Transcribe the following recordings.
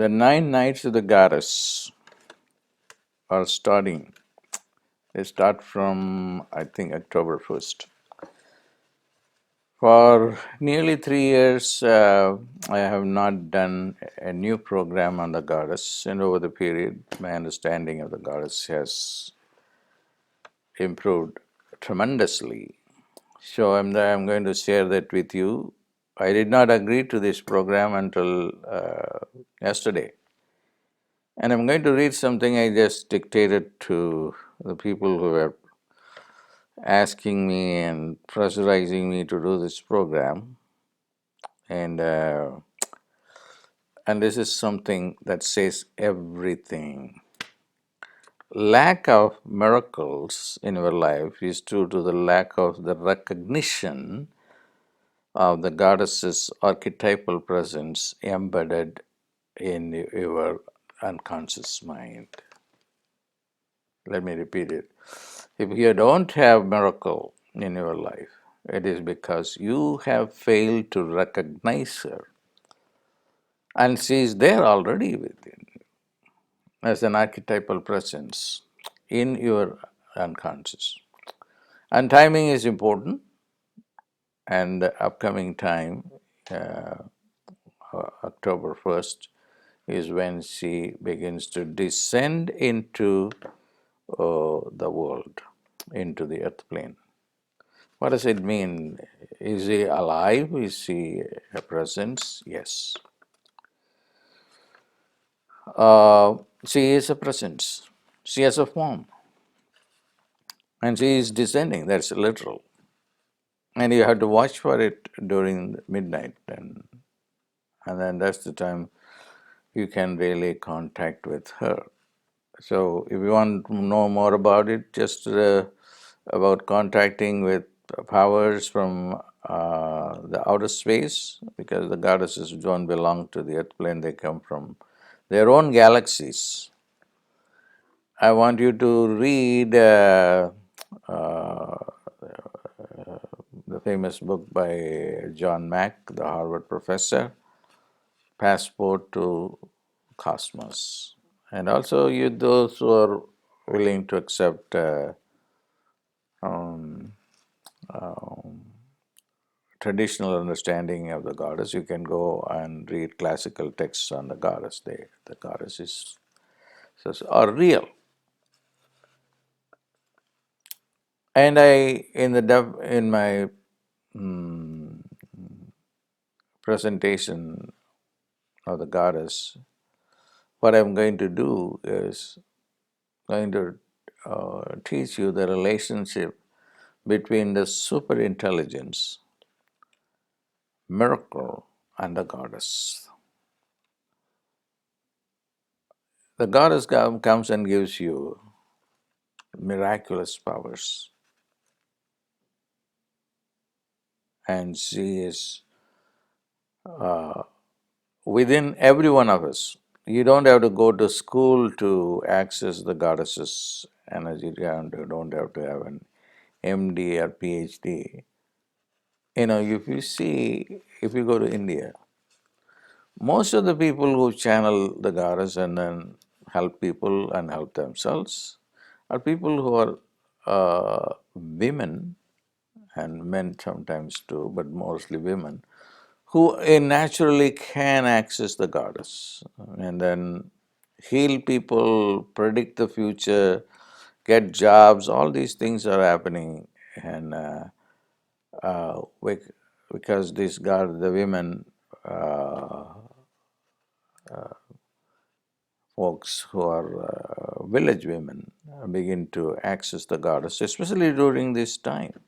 The 9 nights of the Goddess are starting. They start from, I think, October 1st. For nearly 3 years, I have not done a new program on the Goddess, and over the period, my understanding of the Goddess has improved tremendously. So I'm going to share that with you. I did not agree to this program until yesterday. And I'm going to read something I just dictated to the people who were asking me and pressurizing me to do this program. And this is something that says everything. Lack of miracles in your life is due to the lack of the recognition of the goddess's archetypal presence embedded in your unconscious mind. Let me repeat it. If you don't have miracle in your life, it is because you have failed to recognize her. And she is there already within you as an archetypal presence in your unconscious. And timing is important, and the upcoming time, October 1st, is when she begins to descend into the world, into the earth plane. What does it mean? Is he alive? Is he a presence? Yes. She is a presence. She has a form. And she is descending. That's literal. And you have to watch for it during midnight. And then that's the time you can really contact with her. So if you want to know more about it, just about contacting with powers from the outer space, because the goddesses don't belong to the earth plane, they come from their own galaxies. I want you to read the famous book by John Mack, the Harvard professor, Passport to Cosmos. And also those who are willing to accept traditional understanding of the goddess, you can go and read classical texts on the goddess. The goddesses are real. And in my presentation of the goddess, what I'm going to do is going to teach you the relationship between the super intelligence, miracle, and the goddess. The goddess comes and gives you miraculous powers, and she is within every one of us. You don't have to go to school to access the goddess's energy. You don't have to have an MD or PhD. If you go to India, most of the people who channel the goddess and then help people and help themselves are people who are women, and men sometimes too, but mostly women, who naturally can access the goddess and then heal people, predict the future, get jobs. All these things are happening, and because the women folks who are village women begin to access the goddess, especially during this time.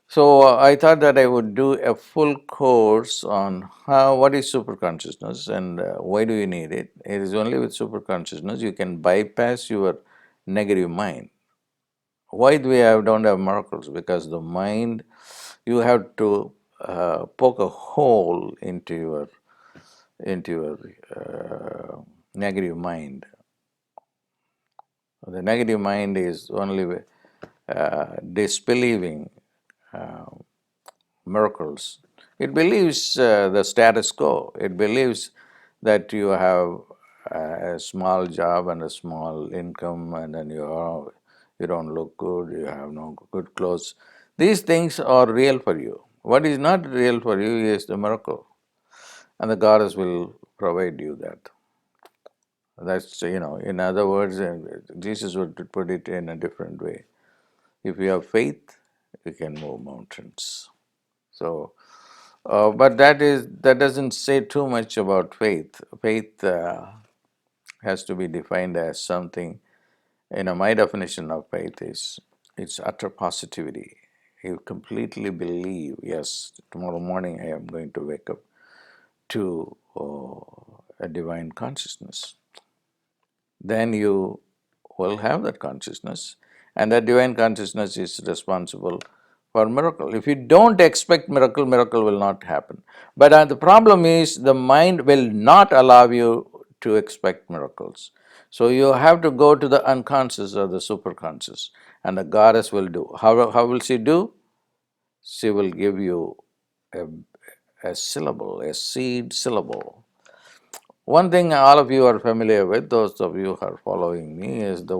So I thought that I would do a full course on what is superconsciousness and why do you need it. It is only with superconsciousness you can bypass your negative mind. Why do don't have miracles? Because the mind, you have to poke a hole into your negative mind. The negative mind is only disbelieving miracles. It believes the status quo. It believes that you have a small job and a small income, and then you don't look good, you have no good clothes. These things are real for you. What is not real for you is the miracle, and the goddess will provide you that. That's, in other words, Jesus would put it in a different way. If you have faith, you can move mountains. So, but that doesn't say too much about faith. Faith has to be defined as something. My definition of faith is it's utter positivity. You completely believe, yes, tomorrow morning I am going to wake up to a divine consciousness. Then you will have that consciousness, and that divine consciousness is responsible for miracle. If you don't expect miracle, miracle will not happen. But the problem is the mind will not allow you to expect miracles. So you have to go to the unconscious or the superconscious, and the goddess will do. How will she do? She will give you a syllable, a seed syllable. One thing all of you are familiar with, those of you who are following me, is the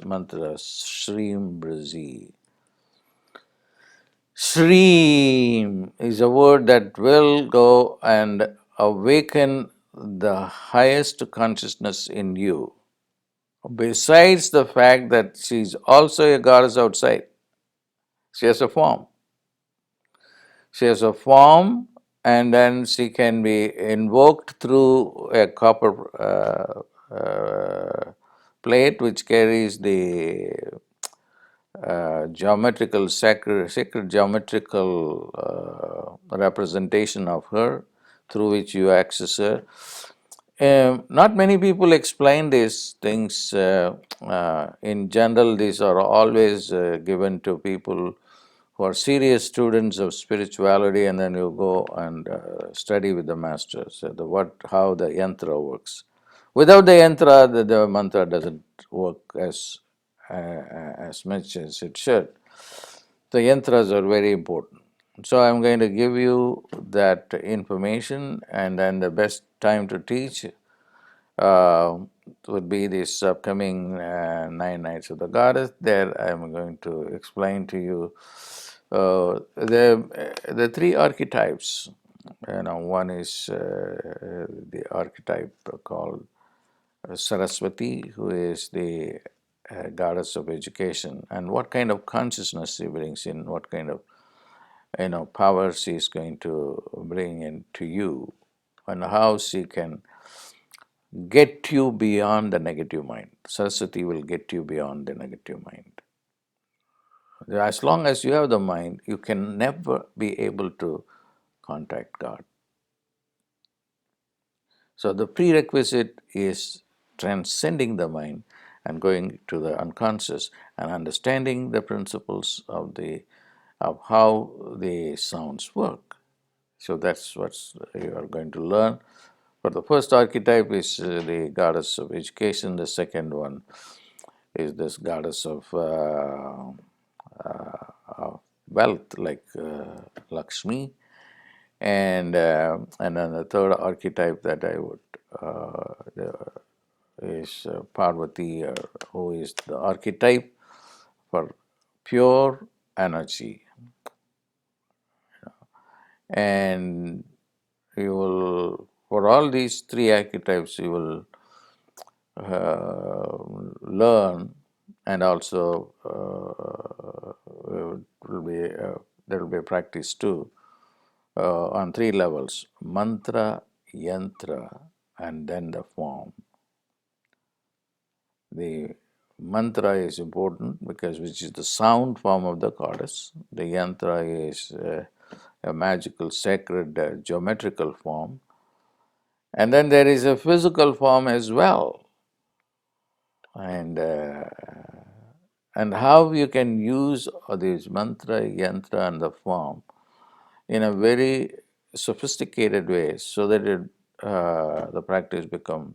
mantra Shreem Brazi. Shreem is a word that will go and awaken the highest consciousness in you. Besides the fact that she is also a goddess outside, she has a form. She has a form, and then she can be invoked through a copper plate which carries the sacred geometrical representation of her, through which you access her. Not many people explain these things. In general, these are always given to people who are serious students of spirituality, and then you go and study with the masters how the yantra works. Without the yantra, the mantra doesn't work as much as it should. The yantras are very important. So I'm going to give you that information, and then the best time to teach would be this upcoming 9 nights of the goddess. There I'm going to explain to you the three archetypes. One is the archetype called Saraswati, who is the goddess of education, and what kind of consciousness she brings in, what kind of power she is going to bring into you, and how she can get you beyond the negative mind. Saraswati will get you beyond the negative mind. As long as you have the mind, you can never be able to contact God. So the prerequisite is transcending the mind and going to the unconscious and understanding the principles of how the sounds work. So that's what you are going to learn. But the first archetype is the goddess of education. The second one is this goddess of wealth, like Lakshmi, and then the third archetype that I would is Parvati, who is the archetype for pure energy. And you will, for all these three archetypes, you will learn, and also there will be a practice too on three levels: mantra, yantra, and then the form. The mantra is important because which is the sound form of the goddess. The yantra is a magical, sacred, geometrical form. And then there is a physical form as well. And how you can use this mantra, yantra, and the form in a very sophisticated way so that the practice becomes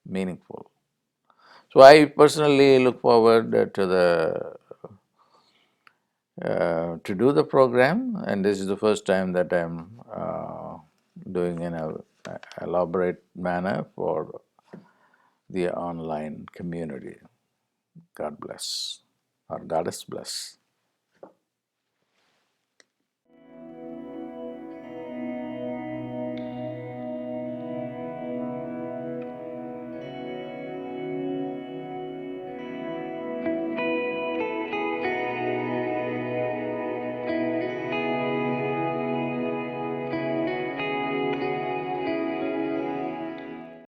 meaningful. So I personally look forward to do the program, and this is the first time that I'm doing in a elaborate manner for the online community. God bless, or Goddess bless.